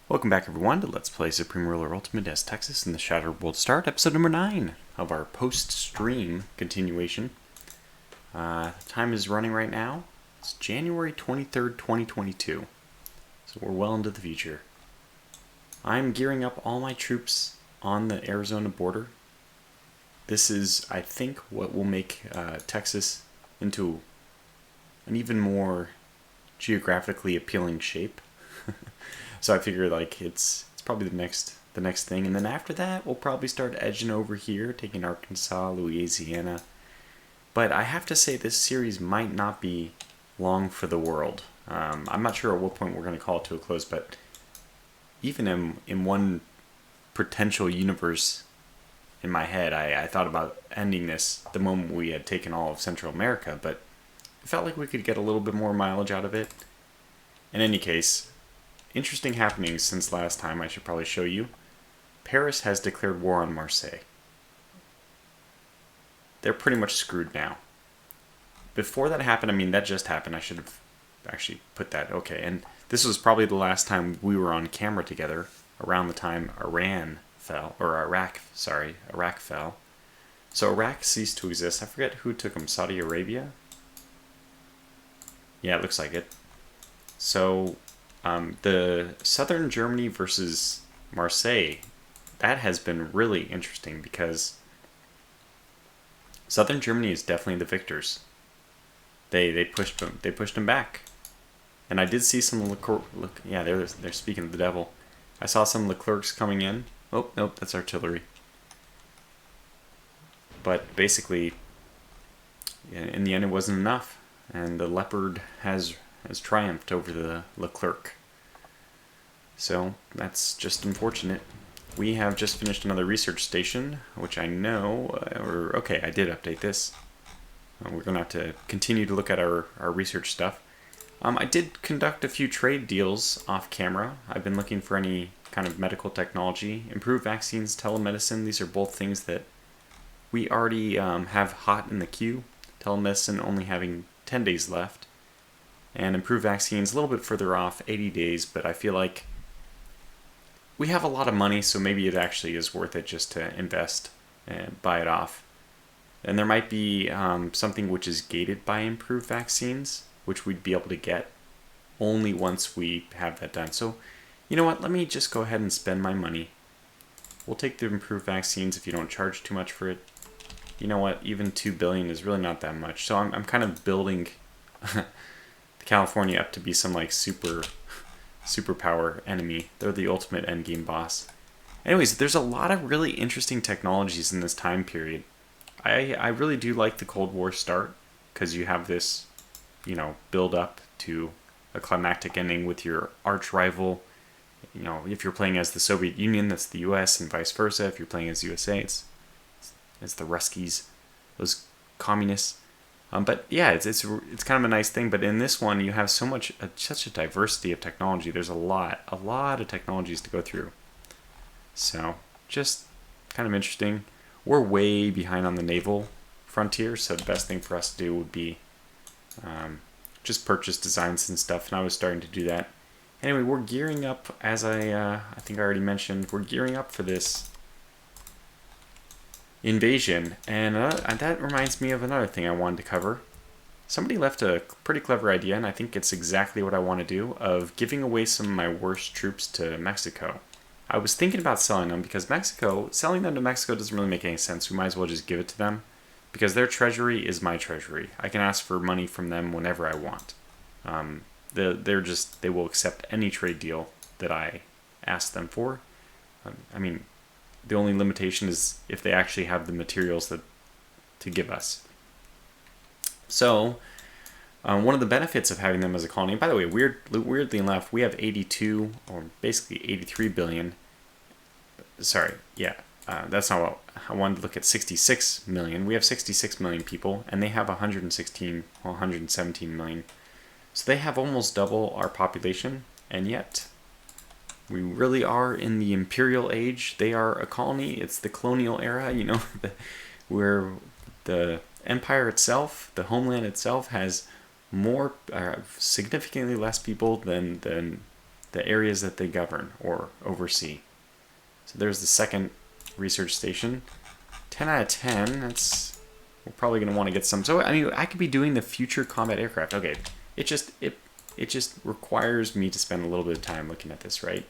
Welcome back everyone to Let's Play Supreme Ruler Ultimate as Texas in the Shattered World Start, episode number 9 of our post-stream continuation. Time is running right now. It's January 23rd, 2022. So we're well into the future. I'm gearing up all my troops on the Arizona border. This is, I think, what will make Texas into an even more geographically appealing shape. So I figure like it's probably the next thing, and then after that we'll probably start edging over here, taking Arkansas, Louisiana. But I have to say this series might not be long for the world. I'm not sure at what point we're going to call it to a close, but even in one potential universe in my head, I thought about ending this the moment we had taken all of Central America, but it felt like we could get a little bit more mileage out of it. In any case, interesting happenings since last time I should probably show you. Paris has declared war on Marseille. They're pretty much screwed now. Before that happened, I mean, that just happened. I should have actually put that. Okay, and this was probably the last time we were on camera together, around the time Iraq fell. So Iraq ceased to exist. I forget who took them, Saudi Arabia? Yeah, it looks like it. So the southern Germany versus Marseille, that has been really interesting because southern Germany is definitely the victors. They pushed them back, and I did see some they're speaking of the devil. I saw some Leclercs coming in. Oh nope, that's artillery. But basically, in the end, it wasn't enough, and the Leopard has triumphed over the Leclerc. So that's just unfortunate. We have just finished another research station, which I know, okay, I did update this. We're going to have to continue to look at our research stuff. I did conduct a few trade deals off camera. I've been looking for any kind of medical technology, improved vaccines, telemedicine. These are both things that we already have hot in the queue. Telemedicine only having 10 days left. And improved vaccines a little bit further off, 80 days, but I feel like we have a lot of money, so maybe it actually is worth it just to invest and buy it off. And there might be something which is gated by improved vaccines, which we'd be able to get only once we have that done. So, you know what, let me just go ahead and spend my money. We'll take the improved vaccines if you don't charge too much for it. You know what, even $2 billion is really not that much. So I'm kind of building California up to be some like superpower enemy. They're the ultimate endgame boss. Anyways, there's a lot of really interesting technologies in this time period. I really do like the Cold War start because you have this, build up to a climactic ending with your arch rival. If you're playing as the Soviet Union, that's the US, and vice versa. If you're playing as USA, it's the Ruskies, those communists. But yeah, it's kind of a nice thing. But in this one, you have such a diversity of technology. There's a lot of technologies to go through. So just kind of interesting. We're way behind on the naval frontier, so the best thing for us to do would be just purchase designs and stuff. And I was starting to do that. Anyway, we're gearing up, as I think I already mentioned. We're gearing up for this invasion, and that reminds me of another thing I wanted to cover. Somebody left a pretty clever idea, and I think it's exactly what I want to do, of giving away some of my worst troops to Mexico. I was thinking about selling them, because selling them to Mexico doesn't really make any sense. We might as well just give it to them, because their treasury is my treasury. I can ask for money from them whenever I want. They will accept any trade deal that I ask them for. The only limitation is if they actually have the materials to give us. So, one of the benefits of having them as a colony, by the way, weirdly enough, we have 82, or basically 83 billion. Sorry, yeah, that's not what I wanted to look at. 66 million. We have 66 million people, and they have 117 million. So they have almost double our population, and yet we really are in the imperial age. They are a colony. It's the colonial era, where the empire itself, the homeland itself, has significantly less people than the areas that they govern or oversee. So there's the second research station. 10 out of 10. That's, we're probably going to want to get some. So I mean, I could be doing the future combat aircraft. Okay, it just requires me to spend a little bit of time looking at this, right?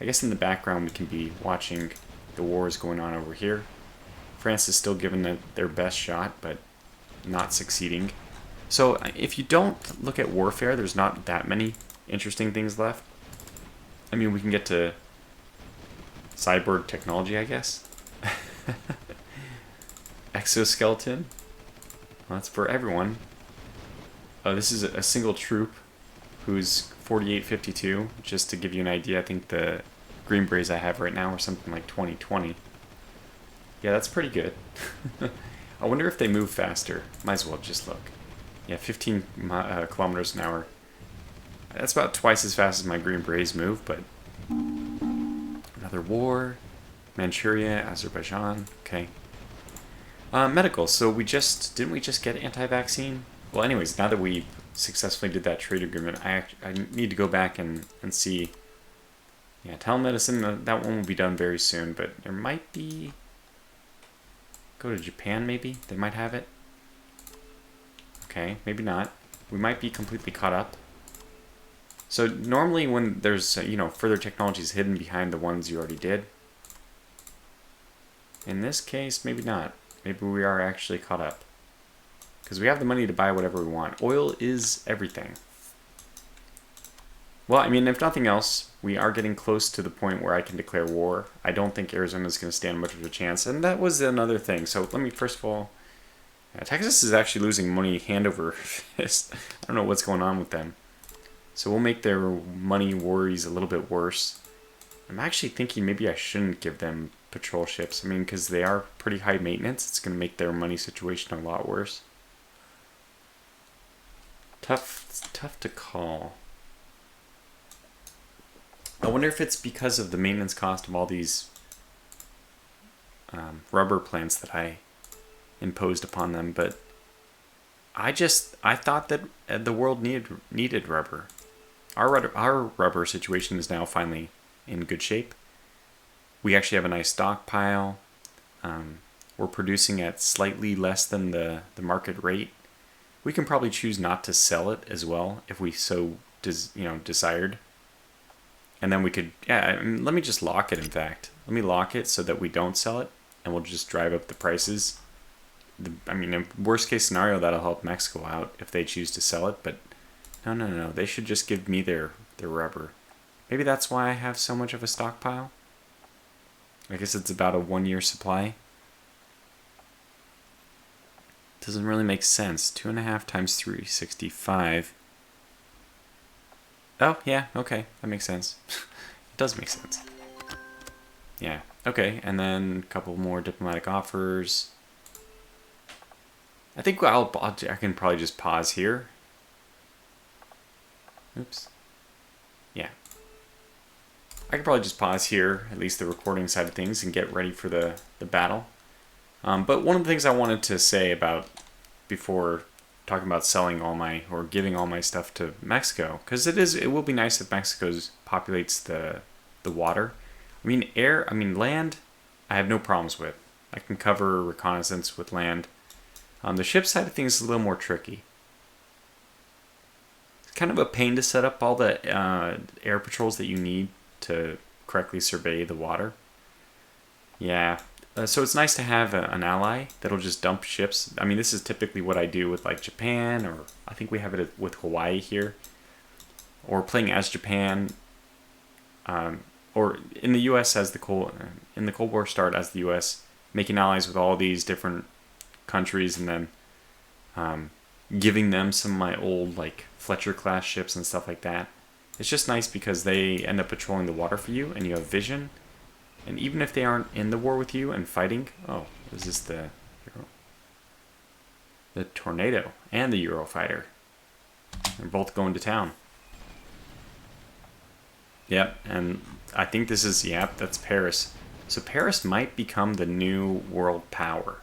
I guess in the background we can be watching the wars going on over here. France is still giving it their best shot, but not succeeding. So if you don't look at warfare, there's not that many interesting things left. I mean, we can get to cyborg technology, I guess. Exoskeleton. Well, that's for everyone. Oh, this is a single troop who's 4852. Just to give you an idea, I think the Green Berets I have right now are something like 2020. Yeah, that's pretty good. I wonder if they move faster. Might as well just look. Yeah, 15 kilometers an hour. That's about twice as fast as my Green Berets move, but... Another war. Manchuria, Azerbaijan. Okay. Medical. So didn't we just get anti-vaccine? Well, anyways, now that we successfully did that trade agreement, I need to go back and see. Yeah, telemedicine, that one will be done very soon, but there might be... Go to Japan, maybe? They might have it. Okay, maybe not. We might be completely caught up. So normally when there's, further technologies hidden behind the ones you already did. In this case, maybe not. Maybe we are actually caught up. Because we have the money to buy whatever we want. Oil is everything. Well, I mean, if nothing else, we are getting close to the point where I can declare war. I don't think Arizona's going to stand much of a chance. And that was another thing. So let me, first of all... Texas is actually losing money hand over fist. I don't know what's going on with them. So we'll make their money worries a little bit worse. I'm actually thinking maybe I shouldn't give them patrol ships. I mean, because they are pretty high maintenance. It's going to make their money situation a lot worse. Tough to call. I wonder if it's because of the maintenance cost of all these rubber plants that I imposed upon them, but I thought that the world needed rubber. Our rubber situation is now finally in good shape. We actually have a nice stockpile. We're producing at slightly less than the market rate. We can probably choose not to sell it as well if we so desired. And then we could, let me just lock it, in fact. Let me lock it so that we don't sell it, and we'll just drive up the prices. In worst case scenario, that'll help Mexico out if they choose to sell it, but no. They should just give me their rubber. Maybe that's why I have so much of a stockpile. I guess it's about a 1-year supply. Doesn't really make sense. 2.5 times 365. Oh, yeah, okay. That makes sense. It does make sense. Yeah, okay. And then a couple more diplomatic offers. I think I can probably just pause here. Oops. Yeah. I can probably just pause here, at least the recording side of things, and get ready for the battle. But one of the things I wanted to say about before talking about selling or giving all my stuff to Mexico, because it will be nice if Mexico populates the water. Land, I have no problems with. I can cover reconnaissance with land. The ship side of things is a little more tricky. It's kind of a pain to set up all the air patrols that you need to correctly survey the water. Yeah. So it's nice to have an ally that'll just dump ships. I mean, this is typically what I do with like Japan, or I think we have it with Hawaii here, or playing as Japan, or in the U.S. in the Cold War start as the U.S., making allies with all these different countries, and then giving them some of my old like Fletcher class ships and stuff like that. It's just nice because they end up patrolling the water for you, and you have vision. And even if they aren't in the war with you and fighting... Oh, is this the Tornado and the Eurofighter? They're both going to town. Yep, and I think this is... Yep, that's Paris. So Paris might become the new world power.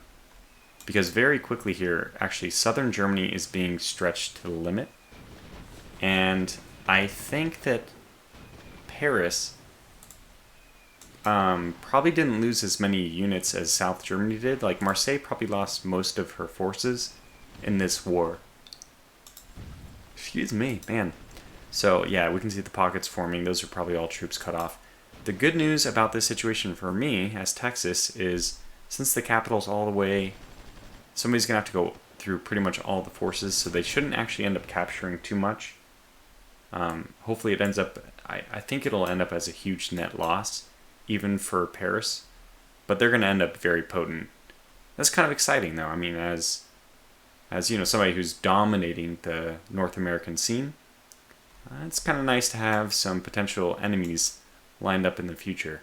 Because very quickly here, actually, southern Germany is being stretched to the limit. And I think that Paris probably didn't lose as many units as South Germany did. Like, Marseille probably lost most of her forces in this war. Excuse me, man. So, yeah, we can see the pockets forming. Those are probably all troops cut off. The good news about this situation for me, as Texas, is since the capital's all the way, somebody's going to have to go through pretty much all the forces, so they shouldn't actually end up capturing too much. Hopefully it ends up, I think it'll end up as a huge net loss, even for Paris, but they're going to end up very potent. That's kind of exciting, though. I mean, as you know, somebody who's dominating the North American scene, it's kind of nice to have some potential enemies lined up in the future.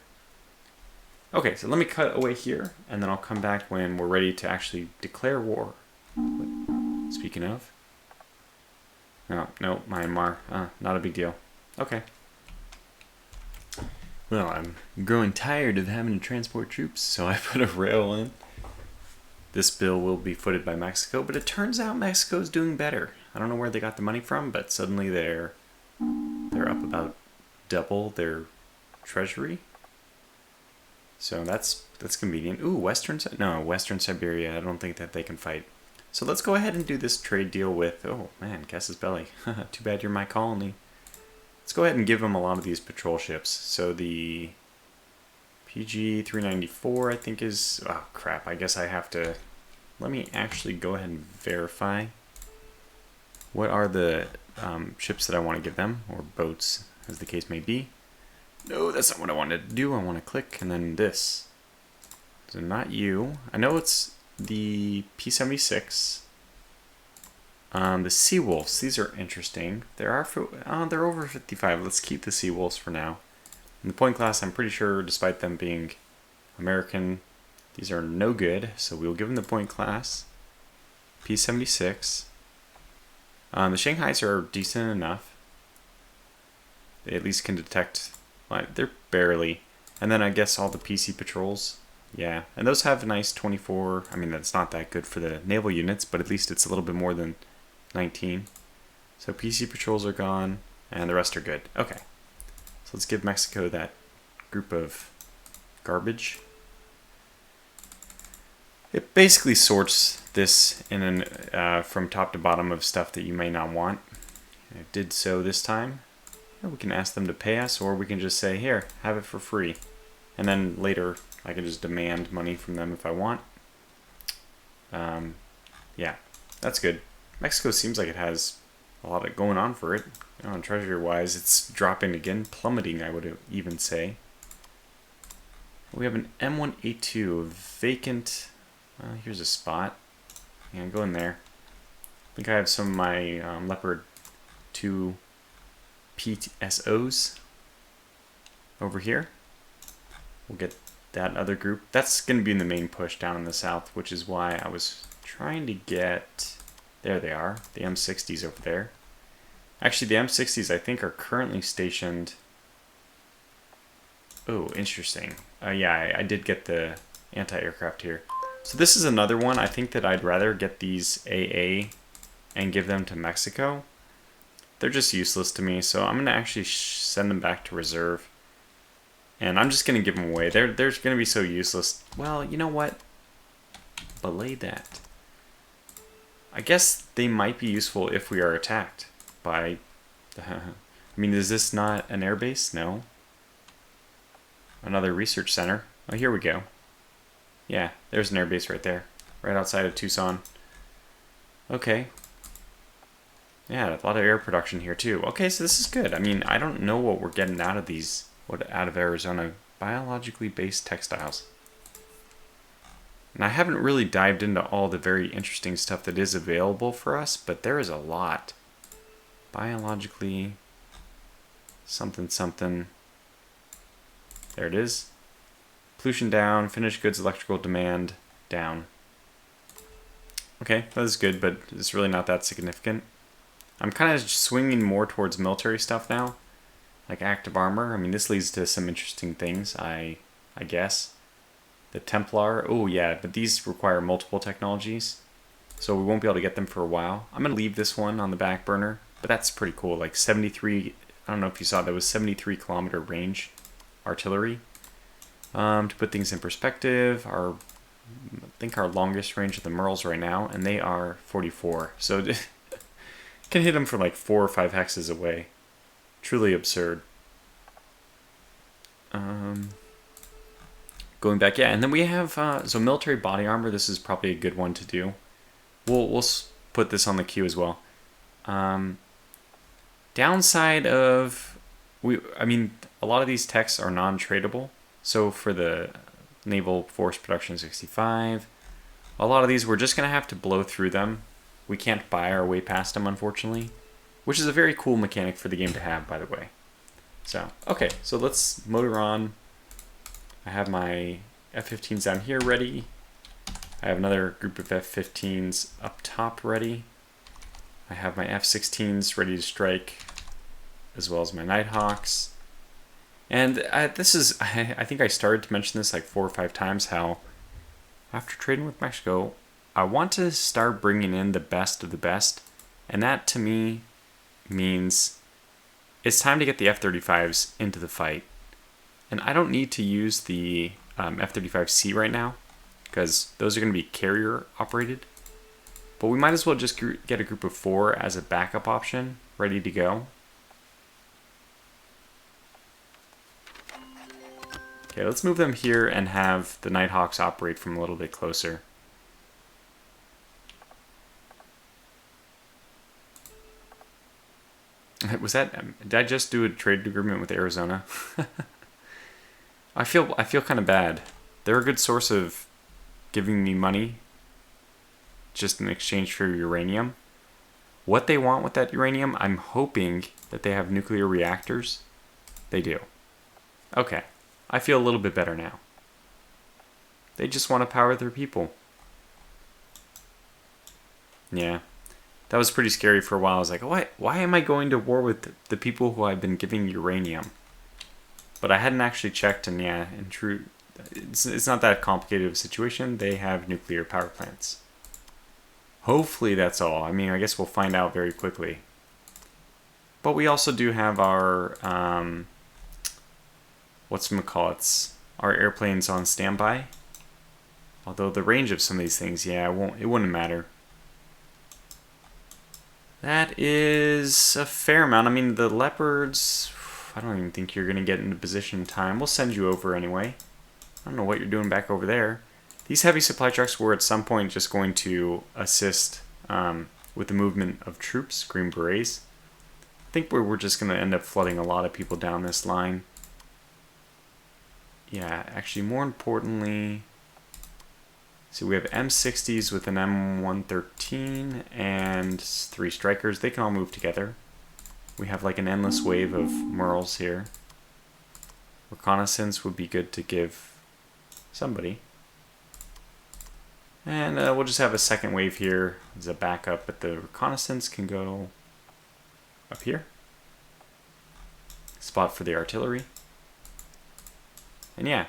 Okay, so let me cut away here, and then I'll come back when we're ready to actually declare war. Speaking of. No, Myanmar. Not a big deal. Okay. Well, I'm growing tired of having to transport troops, so I put a rail in. This bill will be footed by Mexico, but it turns out Mexico's doing better. I don't know where they got the money from, but suddenly they're up about double their treasury. So that's convenient. Ooh, Western Siberia. I don't think that they can fight. So let's go ahead and do this trade deal with, oh man, Casus Belli. Too bad you're my colony. Let's go ahead and give them a lot of these patrol ships. So the PG 394 I think is, oh crap, I guess I have to, let me actually go ahead and verify what are the ships that I want to give them, or boats as the case may be. No, that's not what I wanted to do. I want to click and then this. So not you. I know it's the P-76. The Seawolves. These are interesting. They're over 55. Let's keep the Seawolves for now. In the point class, I'm pretty sure, despite them being American, these are no good. So we'll give them the point class. P-76. The Shanghais are decent enough. They at least can detect. They're barely. And then I guess all the PC patrols. Yeah, and those have a nice 24. I mean, that's not that good for the naval units, but at least it's a little bit more than 19. So PC patrols are gone, and the rest are good. Okay, so let's give Mexico that group of garbage. It basically sorts this in from top to bottom of stuff that you may not want. It did so this time. We can ask them to pay us, or we can just say, here, have it for free. And then later, I can just demand money from them if I want. Yeah, that's good. Mexico seems like it has a lot of going on for it. Treasury-wise, it's dropping again, plummeting, I would even say. We have an M1A2, vacant. Here's a spot. Yeah, go in there. I think I have some of my Leopard 2 PSOs over here. We'll get that other group. That's going to be in the main push down in the south, which is why I was trying to get... There they are, the M60s over there. Actually, the M60s I think are currently stationed... Oh, interesting. Yeah, I did get the anti-aircraft here. So this is another one. I think that I'd rather get these AA and give them to Mexico. They're just useless to me, so I'm going to actually send them back to reserve. And I'm just going to give them away. They're going to be so useless. Well, you know what? Belay that. I guess they might be useful if we are attacked by... I mean, is this not an airbase? No. Another research center. Oh, here we go. Yeah, there's an airbase right there. Right outside of Tucson. Okay. Yeah, a lot of air production here too. Okay, so this is good. I mean, I don't know what we're getting out of these, out of Arizona. Biologically based textiles. And I haven't really dived into all the very interesting stuff that is available for us, but there is a lot. Biologically something something. There it is. Pollution down, finished goods electrical demand down. Okay, that is good, but it's really not that significant. I'm kind of swinging more towards military stuff now, like active armor. I mean, this leads to some interesting things, I guess. The Templar, oh yeah, but these require multiple technologies, so we won't be able to get them for a while. I'm going to leave this one on the back burner, but that's pretty cool, like 73 I don't know if you saw, that was 73-kilometer range artillery. To put things in perspective, I think our longest range of the Merles right now, and they are 44. So can hit them from like 4 or 5 hexes away. Truly absurd. Going back, yeah, and then we have so military body armor. This is probably a good one to do. We'll put this on the queue as well. Downside of I mean, a lot of these techs are non-tradable. So for the Naval Force Production 65, a lot of these we're just gonna have to blow through them. We can't buy our way past them, unfortunately, which is a very cool mechanic for the game to have, by the way. So okay, so let's motor on. I have my F-15s down here ready. I have another group of F-15s up top ready. I have my F-16s ready to strike, as well as my Nighthawks. And this is, I think I started to mention this like 4 or 5 times, how after trading with Mexico, I want to start bringing in the best of the best. And that to me means it's time to get the F-35s into the fight. And I don't need to use the F-35C right now, because those are going to be carrier operated. But we might as well just get a group of 4 as a backup option, ready to go. Okay, let's move them here and have the Nighthawks operate from a little bit closer. Was that, did I just do a trade agreement with Arizona? I feel kind of bad. They're a good source of giving me money just in exchange for uranium. What they want with that uranium, I'm hoping that they have nuclear reactors. They do. Okay, I feel a little bit better now. They just want to power their people. Yeah, that was pretty scary for a while. I was like, why am I going to war with the people who I've been giving uranium? But I hadn't actually checked, and yeah, in truth, it's not that complicated of a situation. They have nuclear power plants. Hopefully that's all. I mean, I guess we'll find out very quickly. But we also do have our, our airplanes on standby. Although the range of some of these things, yeah, it wouldn't matter. That is a fair amount. I mean, the Leopards, I don't even think you're going to get into position in time. We'll send you over anyway. I don't know what you're doing back over there. These heavy supply trucks were at some point just going to assist with the movement of troops, Green Berets. I think we're just going to end up flooding a lot of people down this line. Yeah, actually, more importantly, so we have M60s with an M113 and 3 Strikers. They can all move together. We have like an endless wave of Merles here. Reconnaissance would be good to give somebody. And we'll just have a second wave here as a backup, but the reconnaissance can go up here. Spot for the artillery. And yeah,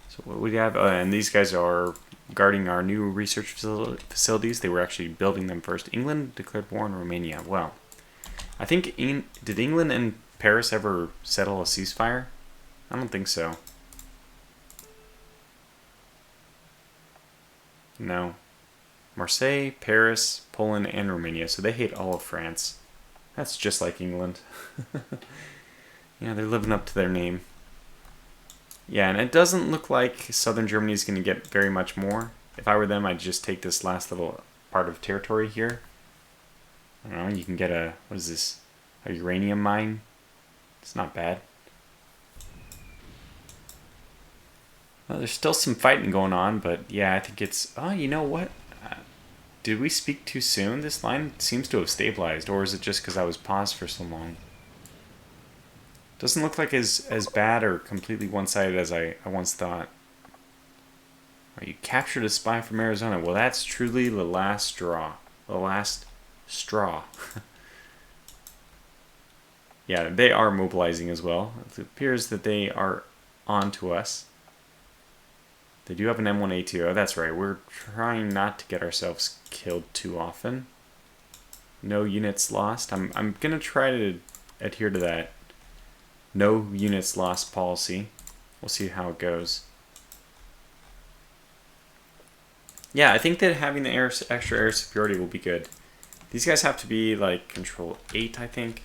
so what we have, and these guys are guarding our new research facilities. They were actually building them first. England declared war on Romania. Well, I think, did England and Paris ever settle a ceasefire? I don't think so. No. Marseille, Paris, Poland, and Romania. So they hate all of France. That's just like England. Yeah, they're living up to their name. Yeah, and it doesn't look like southern Germany is going to get very much more. If I were them, I'd just take this last little part of territory here. I don't know, you can get a, what is this? A uranium mine? It's not bad. Well, there's still some fighting going on, but yeah, I think it's... Oh, you know what? Did we speak too soon? This line seems to have stabilized, or is it just because I was paused for so long? Doesn't look like as bad or completely one-sided as I once thought. Oh, you captured a spy from Arizona. Well, that's truly the last straw. The last straw. Yeah, they are mobilizing as well. It appears that they are on to us. They do have an M1A2. Oh, that's right. We're trying not to get ourselves killed too often. No units lost. I'm going to try to adhere to that no units lost policy. We'll see how it goes. Yeah, I think that having the extra air superiority will be good. These guys have to be like control 8, I think.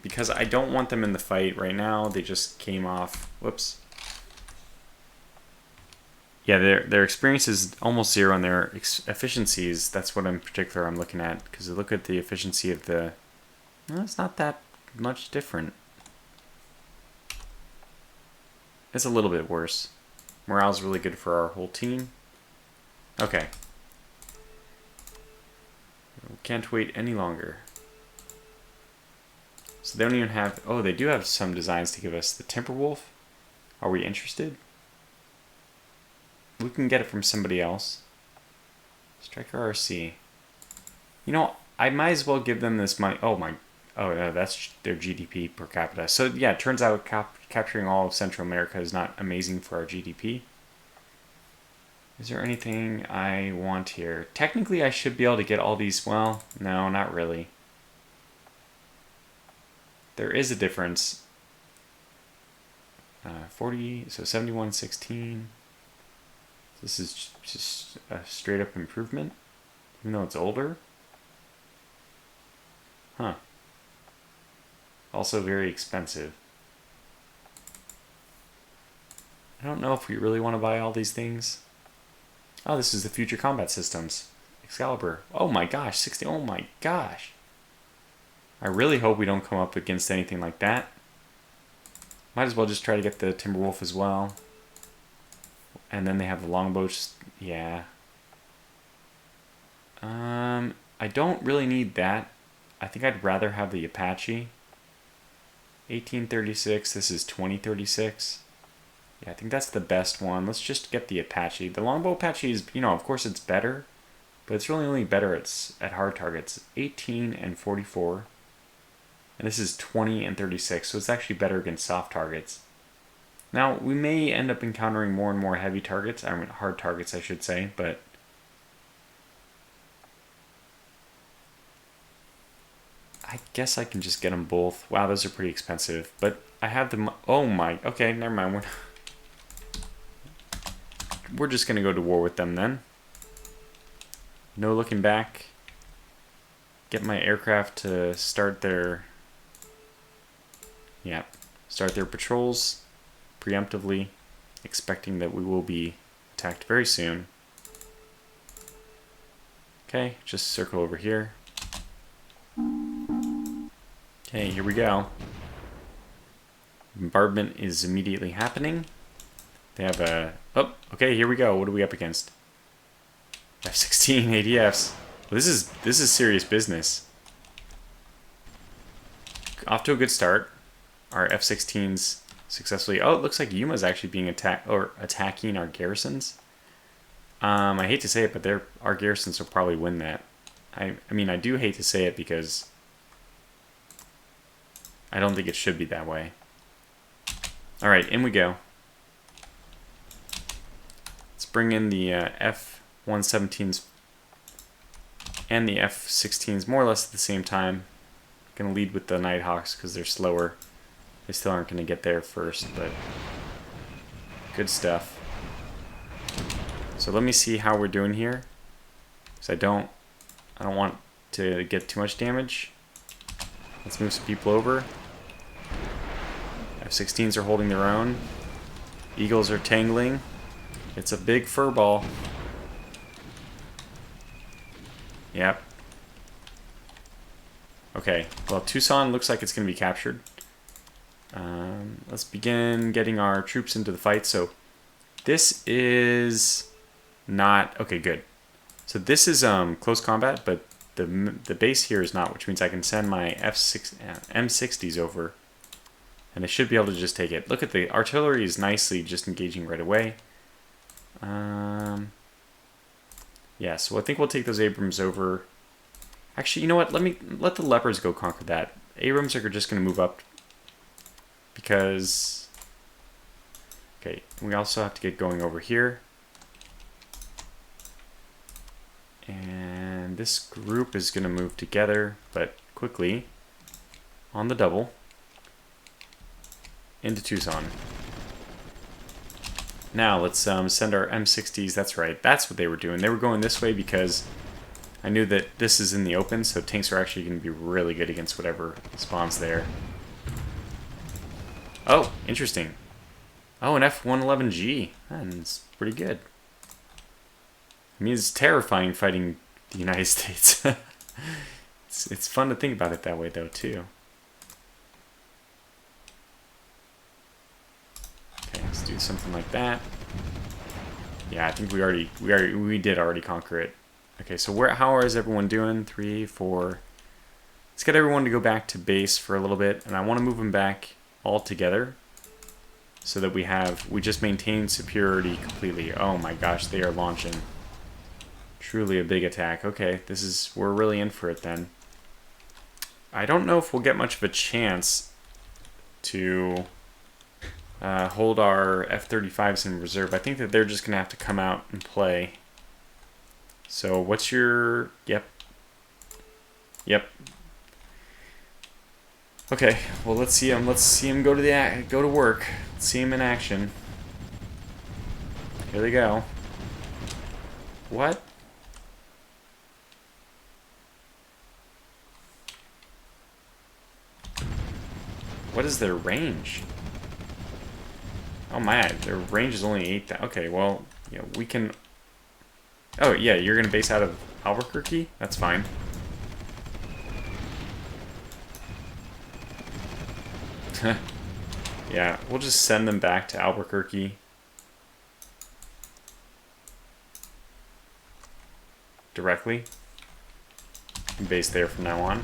Because I don't want them in the fight right now. They just came off. Whoops. Yeah, their experience is almost 0 on their efficiencies. That's what in particular I'm looking at. Because look at the efficiency of the... Well, it's not that much different. It's a little bit worse. Morale's really good for our whole team. Okay. Can't wait any longer. So they don't even have... Oh, they do have some designs to give us. The Timberwolf. Are we interested? We can get it from somebody else. Striker RC. You know, I might as well give them this money. Oh my... Oh, no, that's their GDP per capita. So yeah, it turns out capturing all of Central America is not amazing for our GDP. Is there anything I want here? Technically, I should be able to get all these... Well, no, not really. There is a difference. 40, so 71-16. This is just a straight up improvement, even though it's older. Huh. Also very expensive. I don't know if we really want to buy all these things. Oh, this is the future combat systems. Excalibur. Oh my gosh, 60. Oh my gosh. I really hope we don't come up against anything like that. Might as well just try to get the Timberwolf as well. And then they have the longbows. Yeah. I don't really need that. I think I'd rather have the Apache. 1836. This is 2036. Yeah, I think that's the best one. Let's just get the Apache. The longbow Apache is, you know, of course it's better, but it's really only better at hard targets. 18 and 44. And this is 20 and 36, so it's actually better against soft targets. Now, we may end up encountering more and more heavy targets, I mean hard targets I should say, but I guess I can just get them both. Wow, those are pretty expensive, but I have them. Oh my, okay, never mind. We're just going to go to war with them then. No looking back. Get my aircraft to start their... Yeah, start their patrols preemptively, expecting that we will be attacked very soon. Okay, just circle over here. Okay, here we go. Bombardment is immediately happening. They have a... Oh, okay, here we go. What are we up against? F-16 ADFs. Well, this is serious business. Off to a good start. Our F-16s successfully... Oh, it looks like Yuma's actually being attacking our garrisons. I hate to say it, but our garrisons will probably win that. I mean, I do hate to say it because I don't think it should be that way. Alright, in we go. Let's bring in the F-117s and the F-16s more or less at the same time. Gonna lead with the Nighthawks because they're slower. They still aren't gonna get there first, but good stuff. So let me see how we're doing here, because I don't want to get too much damage. Let's move some people over. F-16s are holding their own. Eagles are tangling. It's a big fur ball. Yep. Okay, well, Tucson looks like it's going to be captured. Let's begin getting our troops into the fight. So this is not... Okay, good. So this is close combat, but the base here is not, which means I can send my M60s over, and they should be able to just take it. Look at the artillery is nicely just engaging right away. Yeah, so I think we'll take those Abrams over. Actually, you know what? Let the Leopards go conquer that. Abrams are just going to move up because... Okay, we also have to get going over here. And this group is going to move together, but quickly. on the double into Tucson. Now let's send our M60s. That's right. That's what they were doing. They were going this way because I knew that this is in the open, so tanks are actually going to be really good against whatever spawns there. Oh, interesting. Oh, an F-111G. That's pretty good. I mean, it's terrifying fighting the United States. It's fun to think about it that way, though, too. Okay, let's do something like that. Yeah, I think we did already conquer it. Okay, so how is everyone doing? 3, 4. Let's get everyone to go back to base for a little bit, and I want to move them back all together so that we just maintain superiority completely. Oh my gosh, they are launching. Truly a big attack. Okay, we're really in for it then. I don't know if we'll get much of a chance to hold our F-35s in reserve. I think that they're just going to have to come out and play. So what's your... Yep. Okay, well let's see him. Let's see him go to work. Let's see him in action. Here they go. What? What is their range? Oh my, their range is only 8,000. Okay, well, yeah, we can... Oh, yeah, you're going to base out of Albuquerque? That's fine. Yeah, we'll just send them back to Albuquerque. Directly. Base there from now on.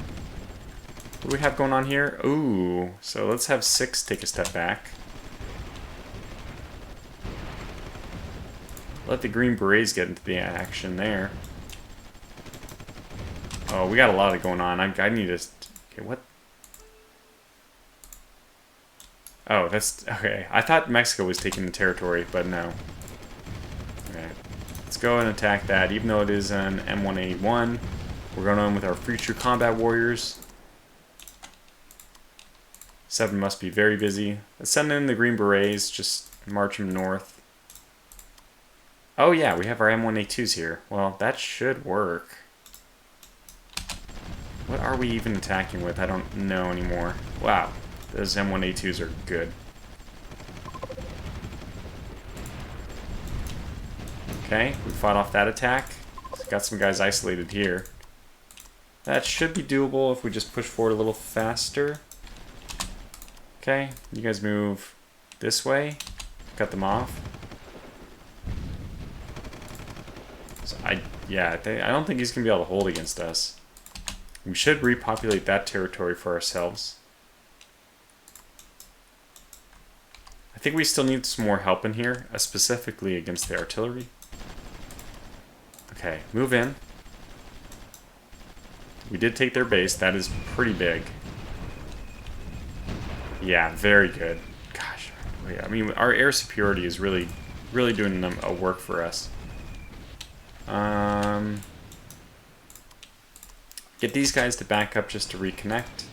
What do we have going on here? Ooh, so let's have 6 take a step back. Let the Green Berets get into the action there. Oh, we got a lot of going on. I need to... Okay, what? Oh, that's... Okay, I thought Mexico was taking the territory, but no. Okay, let's go and attack that. Even though it is an M181, we're going on with our future combat warriors. 7 must be very busy. Let's send in the Green Berets, just march them north. Oh yeah, we have our M1A2s here. Well, that should work. What are we even attacking with? I don't know anymore. Wow, those M1A2s are good. Okay, we fought off that attack. Got some guys isolated here. That should be doable if we just push forward a little faster. Okay, you guys move this way. Cut them off. So I don't think he's going to be able to hold against us. We should repopulate that territory for ourselves. I think we still need some more help in here, specifically against the artillery. Okay, move in. We did take their base. That is pretty big. Yeah, very good. Gosh, I mean, our air superiority is really doing them a work for us. Get these guys to back up just to reconnect.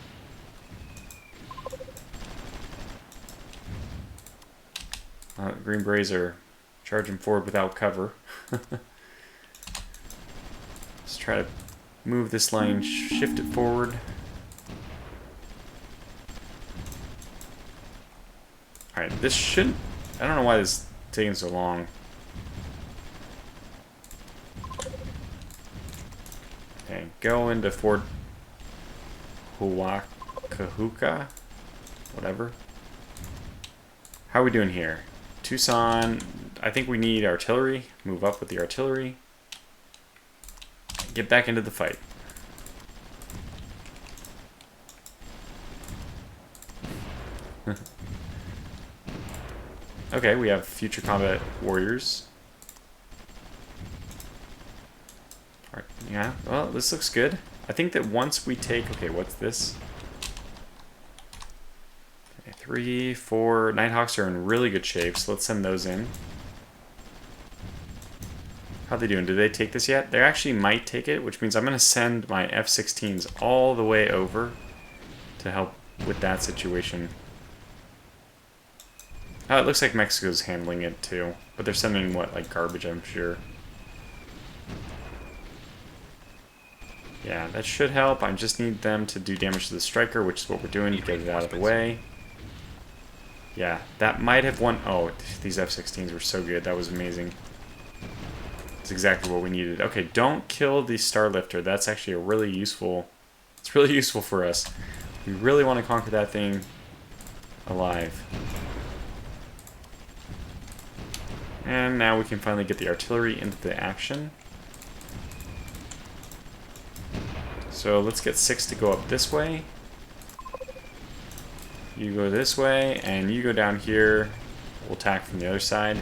Green Berets are charging forward without cover. Let's try to move this line, shift it forward. Alright, this shouldn't... I don't know why this is taking so long. Okay, go into Fort Huacahuca. Whatever. How are we doing here? Tucson, I think we need artillery. Move up with the artillery. Get back into the fight. Okay, we have future combat warriors. Alright, yeah, well, this looks good. I think that once we take... Okay, what's this? Okay, 3, 4... Nighthawks are in really good shape, so let's send those in. How are they doing? Did they take this yet? They actually might take it, which means I'm going to send my F-16s all the way over to help with that situation. It looks like Mexico's handling it too, but they're sending what, like garbage, I'm sure. Yeah, that should help. I just need them to do damage to the striker, which is what we're doing to get it out of the way. Yeah, that might have won. Oh, these F-16s were so good. That was amazing. That's exactly what we needed. Okay, don't kill the Starlifter. That's actually a really useful... It's really useful for us. We really want to conquer that thing alive. And now we can finally get the artillery into the action. So let's get 6 to go up this way. You go this way, and you go down here. We'll attack from the other side.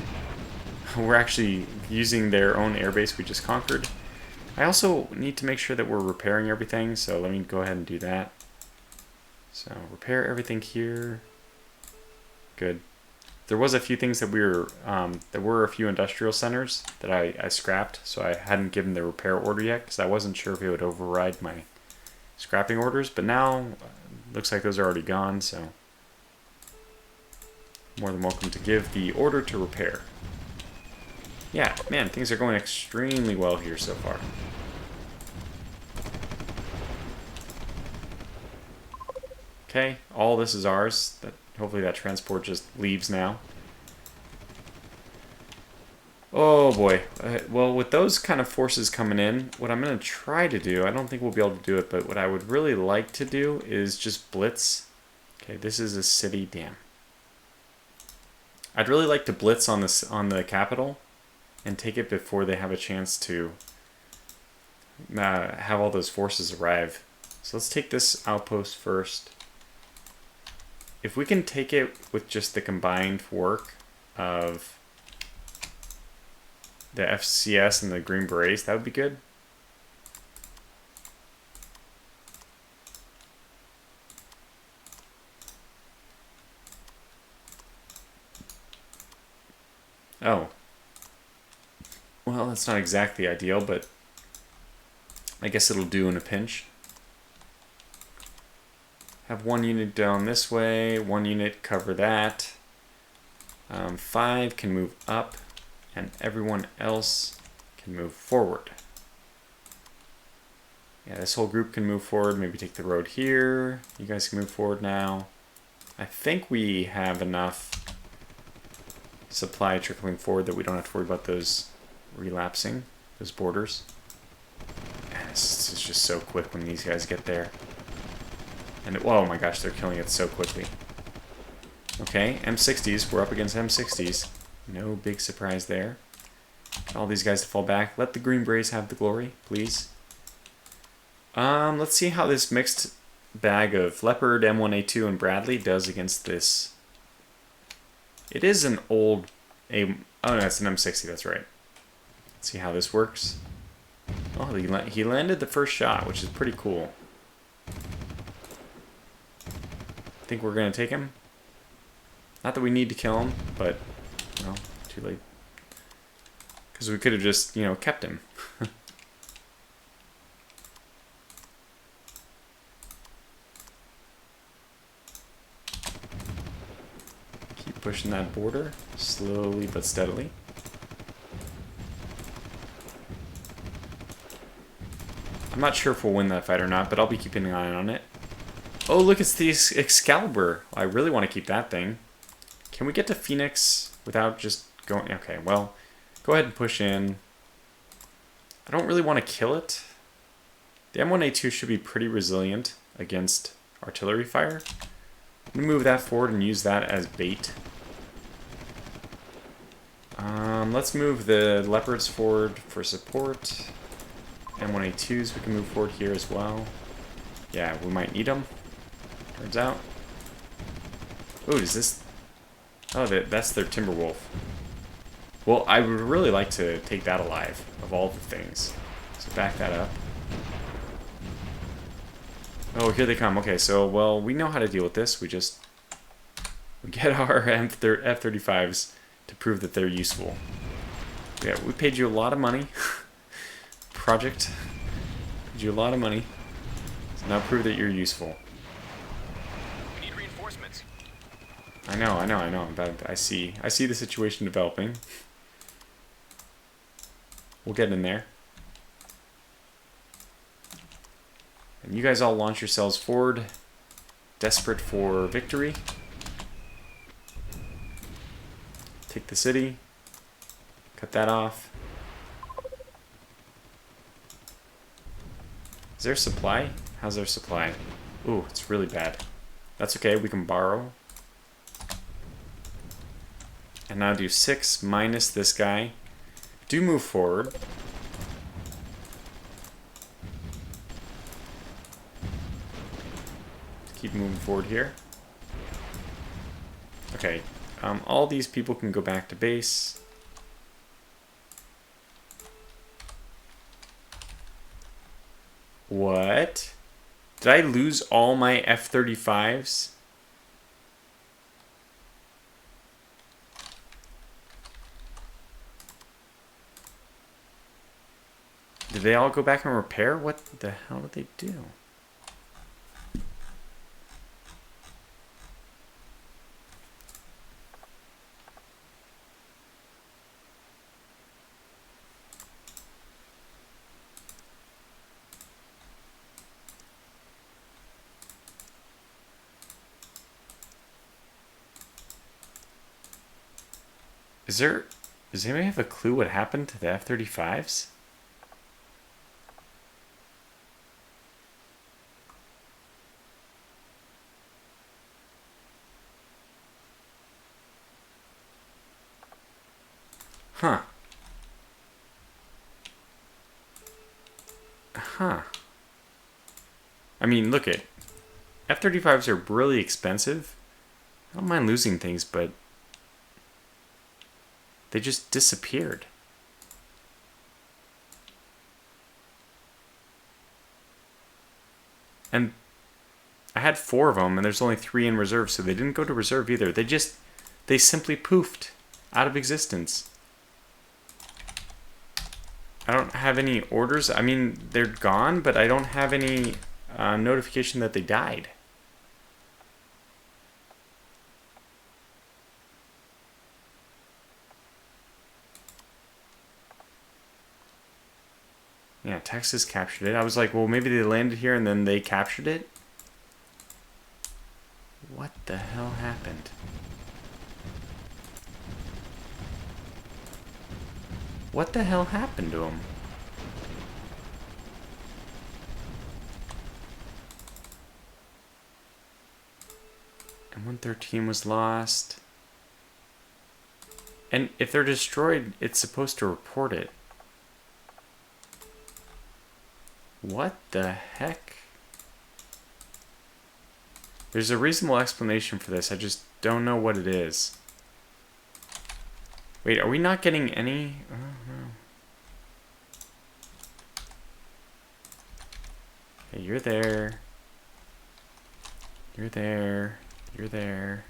We're actually using their own airbase we just conquered. I also need to make sure that we're repairing everything, so let me go ahead and do that. So repair everything here. Good. There was a few things that we were, there were a few industrial centers that I scrapped, so I hadn't given the repair order yet, because I wasn't sure if it would override my scrapping orders, but now looks like those are already gone, so more than welcome to give the order to repair. Yeah, man, things are going extremely well here so far. Okay, all this is ours. Hopefully that transport just leaves now. Oh boy. Well, with those kind of forces coming in, what I'm going to try to do, I don't think we'll be able to do it, but what I would really like to do is just blitz. Okay, this is a city, damn. I'd really like to blitz on the capital and take it before they have a chance to have all those forces arrive. So let's take this outpost first. If we can take it with just the combined work of the FCS and the Green Berets, that would be good. Oh. Well, that's not exactly ideal, but I guess it'll do in a pinch. Have one unit down this way, one unit cover that. 5 can move up, and everyone else can move forward. Yeah, this whole group can move forward, maybe take the road here. You guys can move forward now. I think we have enough supply trickling forward that we don't have to worry about those relapsing, those borders. This is just so quick when these guys get there. And oh my gosh, they're killing it so quickly. Okay, M60s, we're up against M60s. No big surprise there. Get all these guys to fall back. Let the Green Berets have the glory, please. Let's see how this mixed bag of Leopard, M1A2, and Bradley does against this. It is an old... oh no, it's an M60, that's right. Let's see how this works. Oh, he landed the first shot, which is pretty cool. Think we're going to take him? Not that we need to kill him, but, well, too late. Because we could have just, you know, kept him. Keep pushing that border, slowly but steadily. I'm not sure if we'll win that fight or not, but I'll be keeping an eye on it. Oh, look, it's the Excalibur. I really want to keep that thing. Can we get to Phoenix without just going... Okay, well, go ahead and push in. I don't really want to kill it. The M1A2 should be pretty resilient against artillery fire. I'm going to move that forward and use that as bait. Let's move the Leopards forward for support. M1A2s, we can move forward here as well. Yeah, we might need them. Turns out. Oh, is this... Oh, that's their Timberwolf. Well, I would really like to take that alive, of all the things. So back that up. Oh, here they come. Okay, so, well, we know how to deal with this. We get our F-35s to prove that they're useful. Yeah, we paid you a lot of money. Project. Paid you a lot of money. So now prove that you're useful. I know. But I see the situation developing. We'll get in there. And you guys all launch yourselves forward, desperate for victory. Take the city. Cut that off. Is there supply? How's their supply? Ooh, it's really bad. That's okay, we can borrow. And now do 6 minus this guy. Do move forward. Keep moving forward here. Okay, all these people can go back to base. What? Did I lose all my F-35s? Did they all go back and repair? What the hell did they do? Does anybody have a clue what happened to the F-35s? Huh. Huh. I mean, look at F-35s are really expensive. I don't mind losing things, but they just disappeared. And I had 4 of them, and there's only 3 in reserve, so they didn't go to reserve either. They simply poofed out of existence. I don't have any orders. I mean, they're gone, but I don't have any notification that they died. Yeah, Texas captured it. I was like, well, maybe they landed here and then they captured it? What the hell happened? What the hell happened to them? And 113 was lost. And if they're destroyed, it's supposed to report it. What the heck? There's a reasonable explanation for this. I just don't know what it is. Wait, are we not getting any? Oh, no. Okay, you're there. You're there. You're there.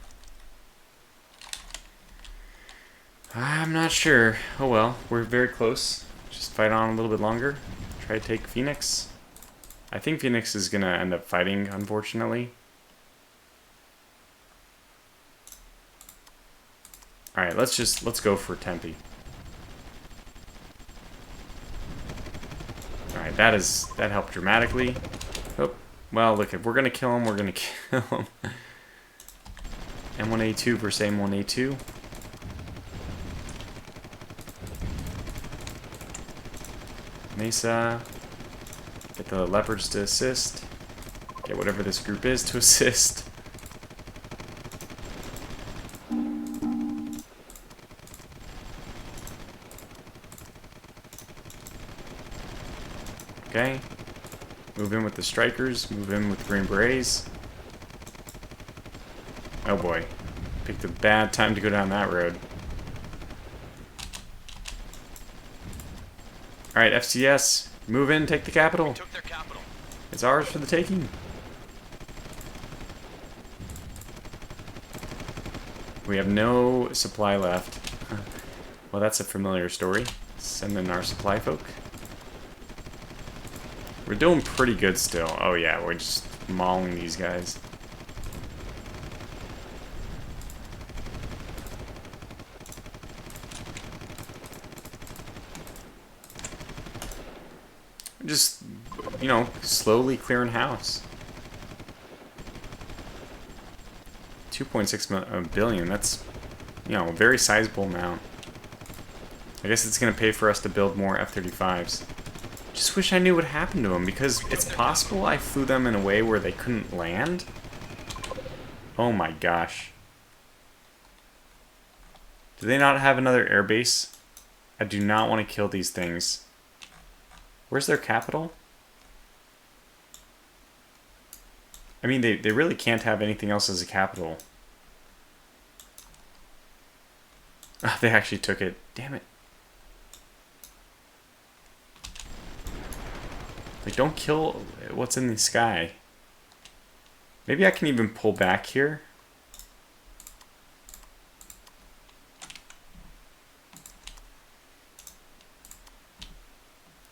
I'm not sure. Oh well, we're very close. Just fight on a little bit longer. Try to take Phoenix. I think Phoenix is gonna end up fighting, unfortunately. Alright, let's go for Tempe. Alright, that helped dramatically. Oh, well, look, if we're gonna kill him, we're gonna kill him. M1A2 versus M1A2. Mesa. Get the leopards to assist. Get whatever this group is to assist. Okay. Move in with the strikers. Move in with Green Berets. Oh boy. Picked a bad time to go down that road. Alright, FCS. Move in, take the capital. We took their capital. It's ours for the taking. We have no supply left. Well, that's a familiar story. Send in our supply folk. We're doing pretty good still. Oh yeah, we're just mauling these guys. just, you know, slowly clearing house. 2.6 billion, that's, you know, a very sizable amount. I guess it's going to pay for us to build more F-35s. Just wish I knew what happened to them, because it's possible I flew them in a way where they couldn't land. Oh my gosh. Do they not have another airbase? I do not want to kill these things. Where's their capital? I mean, they really can't have anything else as a capital. Oh, they actually took it. Damn it. Like, don't kill what's in the sky. Maybe I can even pull back here.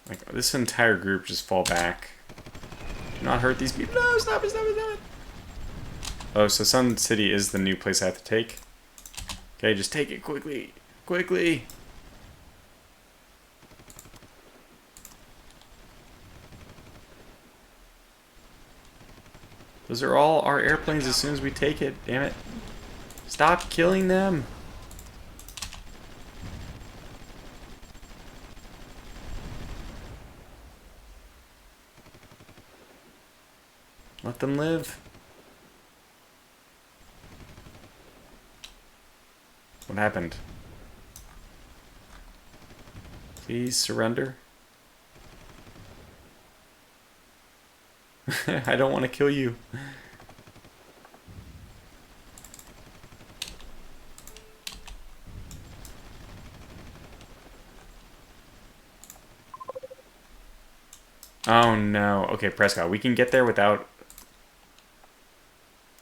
Like, this entire group just fall back. Do not hurt these people. No, stop it, stop it, stop it. Oh, so Sun City is the new place I have to take. Okay, just take it quickly. Quickly. Those are all our airplanes as soon as we take it. Damn it. Stop killing them. Let them live. What happened? Please surrender. I don't want to kill you. Oh no. Okay, Prescott, we can get there without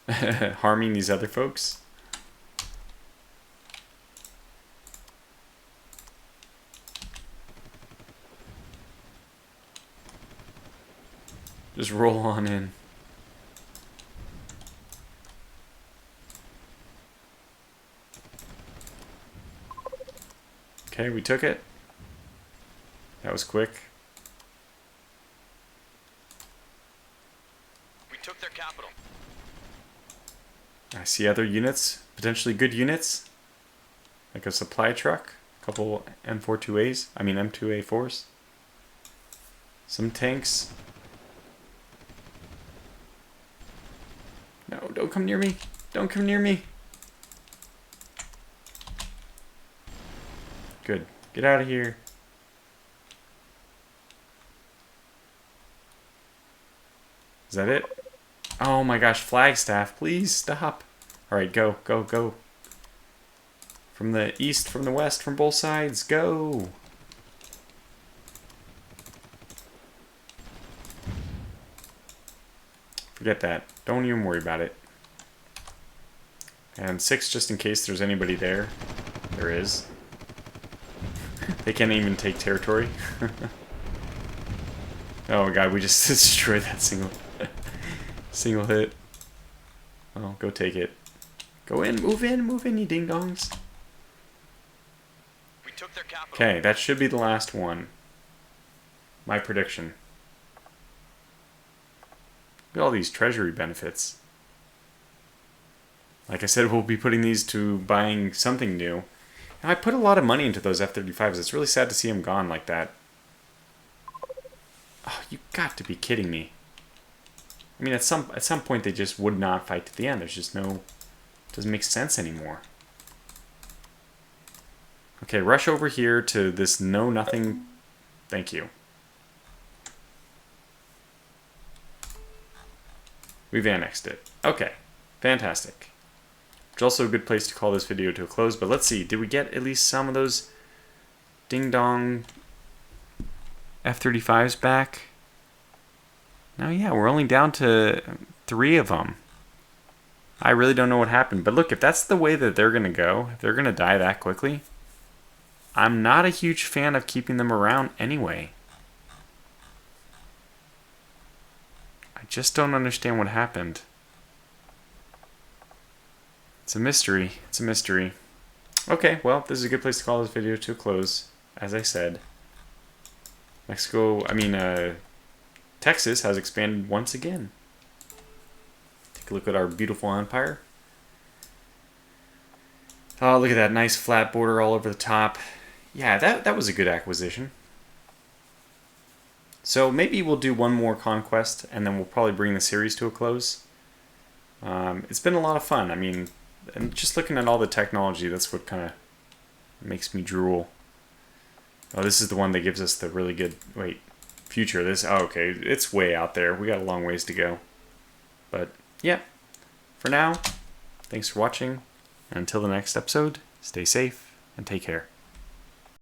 harming these other folks. Just roll on in. Okay, we took it. That was quick. We took their capital. I see other units, potentially good units. Like a supply truck, a couple M42As, I mean M2A4s. Some tanks. No, don't come near me. Don't come near me. Good. Get out of here. Is that it? Oh my gosh, Flagstaff, please stop. Alright, go, go, go. From the east, from the west, from both sides, go. Forget that. Don't even worry about it. And 6 just in case there's anybody there. There is. They can't even take territory. Oh god, we just destroyed that single hit. Oh, go take it. Go in, you ding-dongs. We took their capital. Okay, that should be the last one. My prediction. Look at all these treasury benefits. Like I said, we'll be putting these to buying something new. And I put a lot of money into those F-35s. It's really sad to see them gone like that. Oh, you got to be kidding me. I mean, at some point they just would not fight to the end. There's just no... It doesn't make sense anymore. Okay, rush over here to this know-nothing... Thank you. We've annexed it. Okay, fantastic. Which is also a good place to call this video to a close. But let's see, did we get at least some of those ding-dong F-35s back? No, yeah, we're only down to 3 of them. I really don't know what happened. But look, if that's the way that they're going to go, if they're going to die that quickly, I'm not a huge fan of keeping them around anyway. I just don't understand what happened. It's a mystery. It's a mystery. Okay, well, this is a good place to call this video to a close. As I said, Texas has expanded once again. Take a look at our beautiful empire. Oh, look at that nice flat border all over the top. Yeah, that was a good acquisition. So maybe we'll do one more conquest, and then we'll probably bring the series to a close. It's been a lot of fun. I mean, and just looking at all the technology, that's what kind of makes me drool. Oh, this is the one that gives us the really good... Wait, future. This... Oh, okay. It's way out there. We got a long ways to go. But, yeah. For now, thanks for watching. And until the next episode, stay safe and take care.